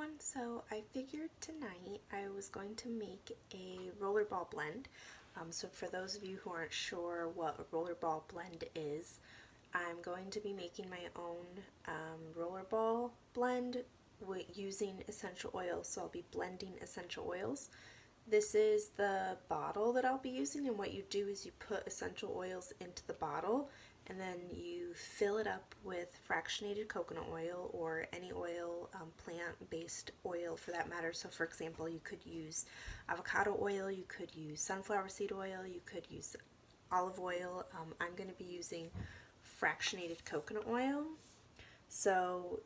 everyone, so I figured tonight I was going to make a rollerball blend. So for those of you who aren't sure what a rollerball blend is, I'm going to be making my own rollerball blend using essential oils. So I'll be blending essential oils. This is the bottle that I'll be using, and what you do is you put essential oils into the bottle and then you fill it up with fractionated coconut oil or any oil, plant-based oil for that matter. So for example, you could use avocado oil, you could use sunflower seed oil, you could use olive oil. I'm going to be using fractionated coconut oil. So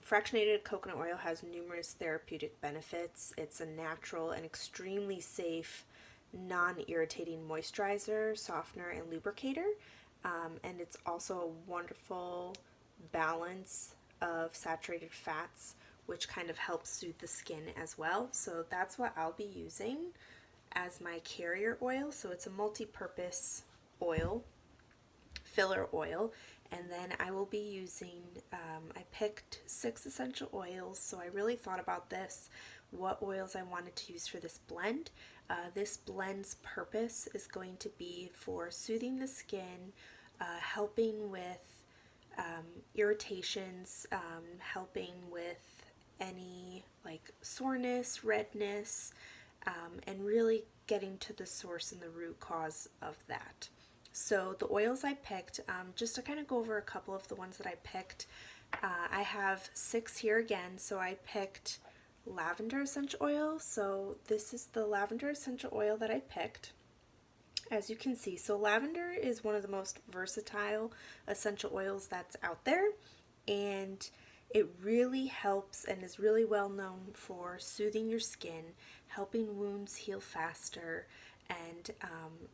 fractionated coconut oil has numerous therapeutic benefits. It's a natural and extremely safe non-irritating moisturizer, softener, and lubricator. And it's also a wonderful balance of saturated fats, which kind of helps soothe the skin as well. So that's what I'll be using as my carrier oil. So it's a multi-purpose oil, filler oil. And then I will be using, I picked 6 essential oils, so I really thought about this, what oils I wanted to use for this blend. This blend's purpose is going to be for soothing the skin, helping with irritations, helping with any like soreness, redness, and really getting to the source and the root cause of that. So the oils I picked, just to kind of go over a couple of the ones that I picked, I have 6 here again. So I picked lavender essential oil. So this is the lavender essential oil that I picked. As you can see, so lavender is one of the most versatile essential oils that's out there, and it really helps and is really well known for soothing your skin, helping wounds heal faster, and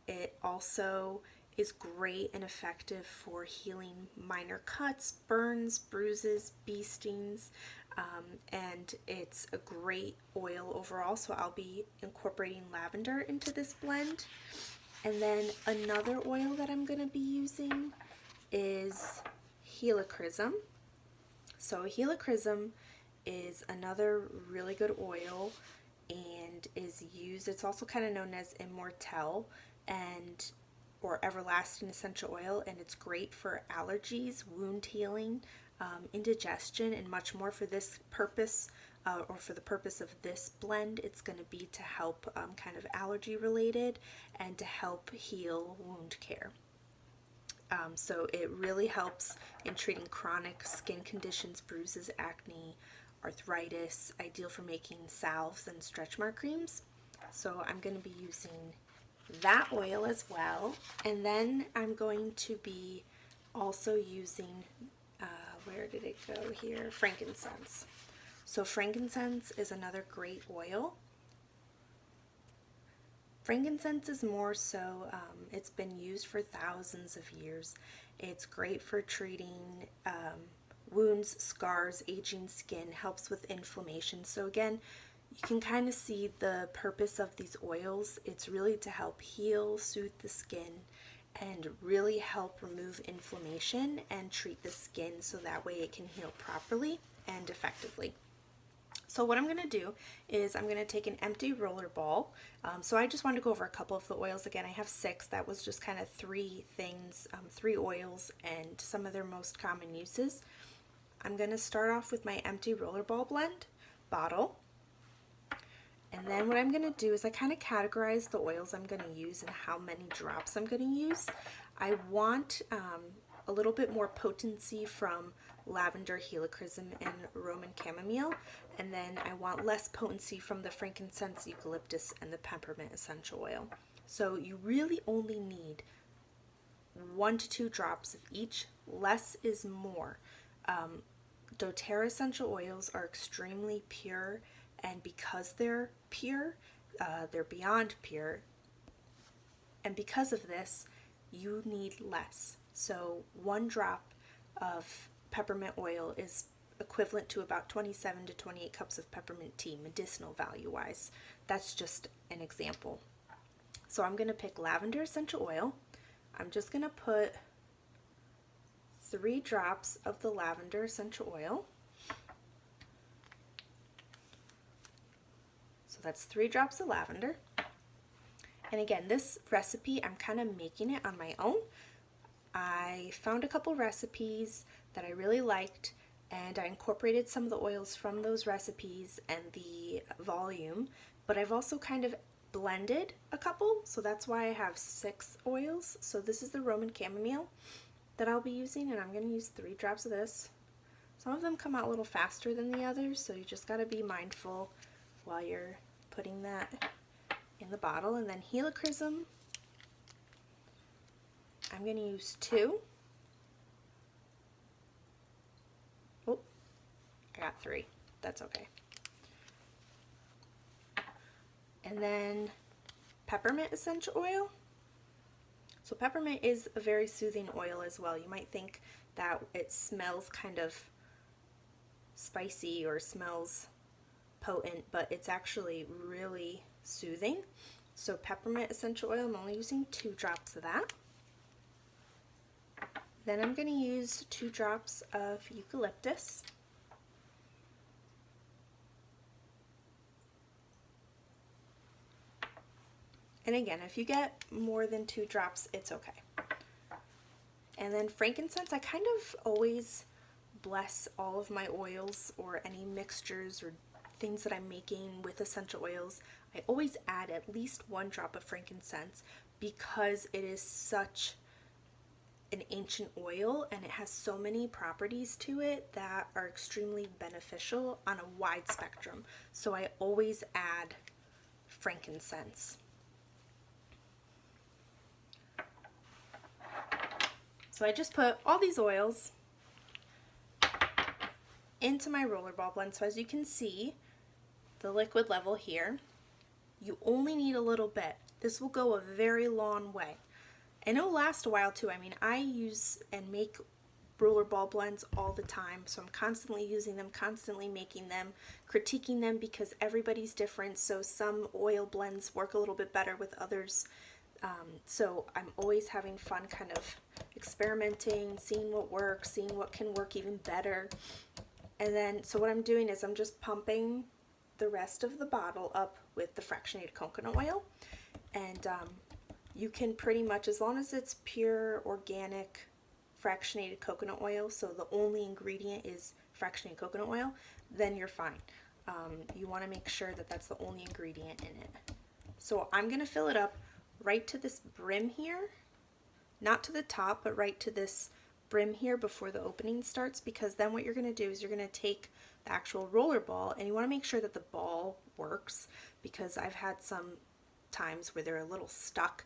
it also is great and effective for healing minor cuts, burns, bruises, bee stings, and it's a great oil overall. So I'll be incorporating lavender into this blend. And then another oil that I'm going to be using is Helichrysum. So Helichrysum is another really good oil and is used, it's also kind of known as Immortelle and or everlasting essential oil, and it's great for allergies, wound healing, indigestion, and much more. For this purpose, or for the purpose of this blend, it's going to be to help kind of allergy related and to help heal wound care. So it really helps in treating chronic skin conditions, bruises, acne, arthritis, ideal for making salves and stretch mark creams. So I'm going to be using that oil as well. And then I'm going to be also using, where did it go here? Frankincense. So frankincense is another great oil. Frankincense is more so, it's been used for thousands of years. It's great for treating wounds, scars, aging skin, helps with inflammation. So again, you can kind of see the purpose of these oils. It's really to help heal, soothe the skin, and really help remove inflammation and treat the skin so that way it can heal properly and effectively. So what I'm going to do is I'm going to take an empty roller ball. So I just wanted to go over a couple of the oils. Again, I have 6. That was just kind of 3 things, 3 oils and some of their most common uses. I'm going to start off with my empty rollerball blend bottle. And then what I'm going to do is I kind of categorize the oils I'm going to use and how many drops I'm going to use. I want a little bit more potency from lavender, helichrysum, and Roman chamomile, and then I want less potency from the frankincense, eucalyptus, and the peppermint essential oil. So you really only need 1 to 2 drops of each. Less is more. doTERRA essential oils are extremely pure, and because they're pure, they're beyond pure, and because of this, you need less. So 1 drop of peppermint oil is equivalent to about 27 to 28 cups of peppermint tea, medicinal value wise. That's just an example. So I'm going to pick lavender essential oil. I'm just going to put 3 drops of the lavender essential oil. that's 3 drops of lavender. And again, this recipe, I'm kind of making it on my own. I found a couple recipes that I really liked, and I incorporated some of the oils from those recipes and the volume, but I've also kind of blended a couple, so that's why I have 6 oils. So this is the Roman chamomile that I'll be using, and I'm going to use 3 drops of this. Some of them come out a little faster than the others, so you just got to be mindful while you're putting that in the bottle. And then Helichrysum, I'm going to use 2. Oh, I got 3. That's okay. And then peppermint essential oil. So peppermint is a very soothing oil as well. You might think that it smells kind of spicy or smells potent, but it's actually really soothing. So peppermint essential oil, I'm only using 2 drops of that. Then I'm going to use 2 drops of eucalyptus. And again, if you get more than 2 drops, it's okay. And then frankincense, I kind of always bless all of my oils or any mixtures or things that I'm making with essential oils. I always add at least 1 drop of frankincense because it is such an ancient oil and it has so many properties to it that are extremely beneficial on a wide spectrum. So I always add frankincense. So I just put all these oils into my rollerball blend. So as you can see, the liquid level here, you only need a little bit. This will go a very long way. And it'll last a while too. I mean, I use and make rollerball blends all the time, so I'm constantly using them, constantly making them, critiquing them because everybody's different. So some oil blends work a little bit better with others. So I'm always having fun kind of experimenting, seeing what works, seeing what can work even better. And then, so what I'm doing is I'm just pumping the rest of the bottle up with the fractionated coconut oil. And you can pretty much, as long as it's pure, organic, fractionated coconut oil, so the only ingredient is fractionated coconut oil, then you're fine. You want to make sure that that's the only ingredient in it. So I'm going to fill it up right to this brim here, not to the top, but right to this brim here before the opening starts, because then what you're going to do is you're going to take the actual roller ball and you want to make sure that the ball works, because I've had some times where they're a little stuck.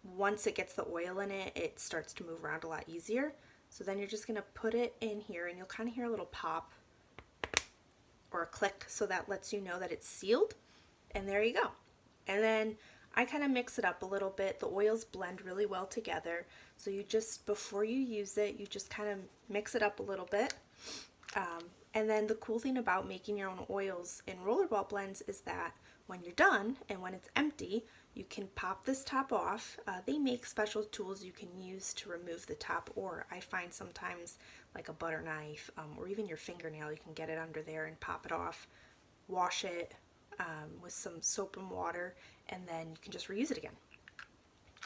Once it gets the oil in it, it starts to move around a lot easier. So then you're just going to put it in here and you'll kind of hear a little pop or a click, so that lets you know that it's sealed. And there you go. And then I kind of mix it up a little bit. The oils blend really well together. So you just, before you use it, you just kind of mix it up a little bit. And then the cool thing about making your own oils in rollerball blends is that when you're done and when it's empty, you can pop this top off. They make special tools you can use to remove the top, or I find sometimes like a butter knife or even your fingernail, you can get it under there and pop it off, wash it with some soap and water, and then you can just reuse it again.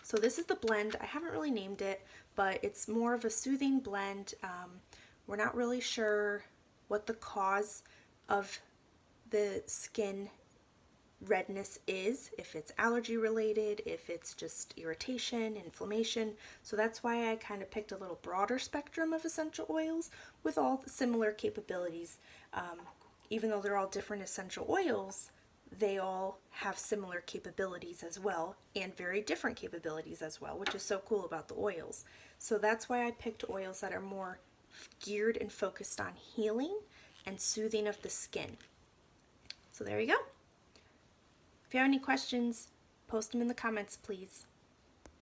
So this is the blend. I haven't really named it, but it's more of a soothing blend. We're not really sure what the cause of the skin redness is, if it's allergy related, if it's just irritation, inflammation. So that's why I kind of picked a little broader spectrum of essential oils with all similar capabilities. Even though they're all different essential oils, they all have similar capabilities as well, and very different capabilities as well, which is so cool about the oils. So that's why I picked oils that are more geared and focused on healing and soothing of the skin. So there you go. If you have any questions, post them in the comments, please.